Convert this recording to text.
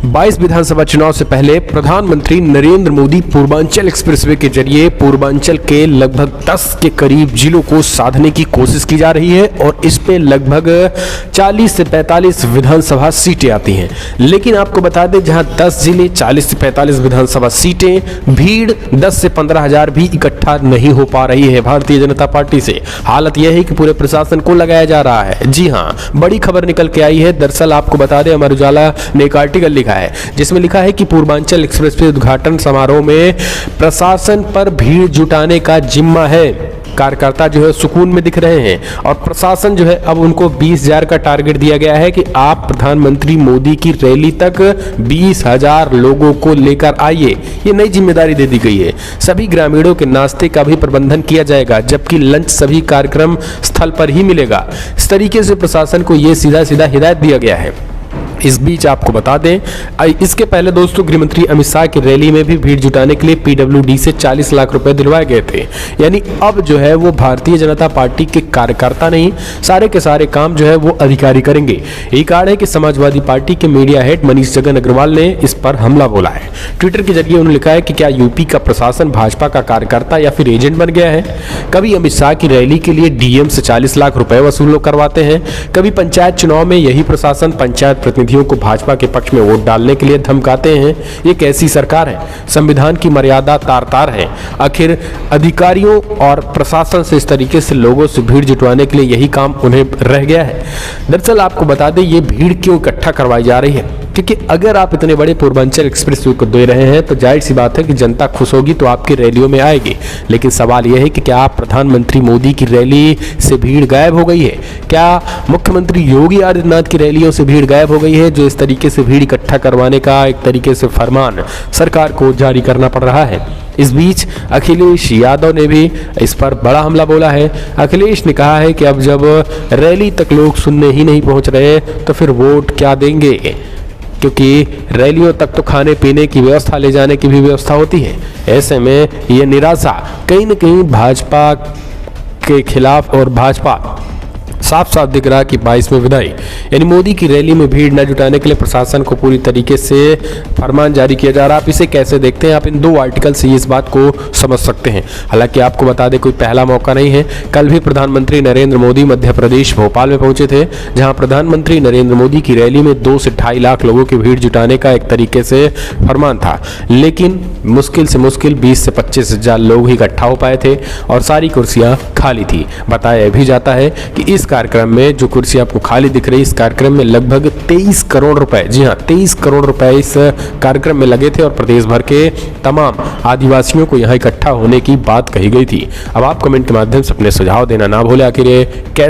22 विधानसभा चुनाव से पहले प्रधानमंत्री नरेंद्र मोदी पूर्वांचल एक्सप्रेसवे के जरिए पूर्वांचल के लगभग 10 के करीब जिलों को साधने की कोशिश की जा रही है और इस पे लगभग 40 से 45 विधानसभा सीटें आती हैं। लेकिन आपको बता दें, जहां 10 जिले 40 से 45 विधानसभा सीटें, भीड़ 10 से 15 हजार भी इकट्ठा नहीं हो पा रही है भारतीय जनता पार्टी से। हालत यह है कि पूरे प्रशासन को लगाया जा रहा है। जी हां, बड़ी खबर निकल के आई है। दरअसल आपको बता दें, अमर उजाला ने एक आर्टिकल लिखा है जिसमें लिखा है कि पूर्वांचल एक्सप्रेसवे उद्घाटन समारोह में प्रशासन पर भीड़ जुटाने का जिम्मा है। कार्यकर्ता जो है सुकून में दिख रहे हैं और प्रशासन जो है अब उनको 20,000 का टारगेट दिया गया है कि आप प्रधानमंत्री मोदी की रैली तक 20,000 लोगों को लेकर आइए। ये नई जिम्मेदारी दे दी गई है। सभी ग्रामीणों के नाश्ते का भी प्रबंधन किया जाएगा, जबकि लंच सभी कार्यक्रम स्थल पर ही मिलेगा। इस तरीके से प्रशासन को ये सीधा सीधा हिदायत दिया गया है। इस बीच आपको बता दें, इसके पहले दोस्तों गृह मंत्री अमित शाह की रैली में भी भीड़ जुटाने के लिए पीडब्ल्यूडी से 40 लाख रुपए दिलवाए गए थे। यानी अब जो है वो भारतीय जनता पार्टी के कार्यकर्ता नहीं, सारे के सारे काम जो है वो अधिकारी करेंगे। यही कारण है कि समाजवादी पार्टी के मीडिया हेड मनीष जगन अग्रवाल ने इस पर हमला बोला है। ट्विटर के जरिए उन्होंने लिखा है कि क्या यूपी का प्रशासन भाजपा का कार्यकर्ता या फिर एजेंट बन गया है? कभी अमित शाह की रैली के लिए डीएम से 40 लाख रुपए वसूल करवाते हैं, कभी पंचायत चुनाव में यही प्रशासन पंचायत प्रतिनिधि को भाजपा के पक्ष में वोट डालने के लिए धमकाते हैं। ये कैसी सरकार है? संविधान की मर्यादा तार तार है। आखिर अधिकारियों और प्रशासन से इस तरीके से लोगों से भीड़ जुटवाने के लिए यही काम उन्हें रह गया है। दरअसल आपको बता दें, ये भीड़ क्यों इकट्ठा करवाई जा रही है, क्योंकि अगर आप इतने बड़े पूर्वांचल एक्सप्रेसवे को दे रहे हैं तो जाहिर सी बात है कि जनता खुश होगी तो आपकी रैलियों में आएगी। लेकिन सवाल यह है कि क्या प्रधानमंत्री मोदी की रैली से भीड़ गायब हो गई है? क्या मुख्यमंत्री योगी आदित्यनाथ की रैलियों से भीड़ गायब हो गई है, जो इस तरीके से भीड़ इकट्ठा करवाने का एक तरीके से फरमान सरकार को जारी करना पड़ रहा है? इस बीच अखिलेश यादव ने भी इस पर बड़ा हमला बोला है। अखिलेश ने कहा है कि अब जब रैली तक लोग सुनने ही नहीं पहुंच रहे तो फिर वोट क्या देंगे, क्योंकि रैलियों तक तो खाने पीने की व्यवस्था, ले जाने की भी व्यवस्था होती है। ऐसे में ये निराशा कहीं न कहीं भाजपा के खिलाफ और भाजपा साफ साफ दिख रहा कि 22 में विदाई, यानी मोदी की रैली में भीड़ न जुटाने के लिए प्रशासन को पूरी तरीके से फरमान जारी किया जा रहा है। आप इसे कैसे देखते हैं? आप इन दो आर्टिकल से इस बात को समझ सकते हैं। हालांकि आपको बता दें, कोई पहला मौका नहीं है। कल भी प्रधानमंत्री नरेंद्र मोदी मध्य प्रदेश भोपाल में पहुंचे थे, जहां प्रधानमंत्री नरेंद्र मोदी की रैली में 2 से 2.5 लाख लोगों की भीड़ जुटाने का एक तरीके से फरमान था। लेकिन मुश्किल से मुश्किल 20 से 25 हजार लोग ही इकट्ठा हो पाए थे और सारी कुर्सियां खाली थी। बताया भी जाता है कि इस कार्यक्रम में जो कुर्सी आपको खाली दिख रही है, इस कार्यक्रम में लगभग 23 करोड़ रुपए, जी हां 23 करोड़ रुपए इस कार्यक्रम में लगे थे और प्रदेश भर के तमाम आदिवासियों को यहां इकट्ठा होने की बात कही गई थी। अब आप कमेंट के माध्यम से अपने सुझाव देना ना भूलें। आखिर ये कैसे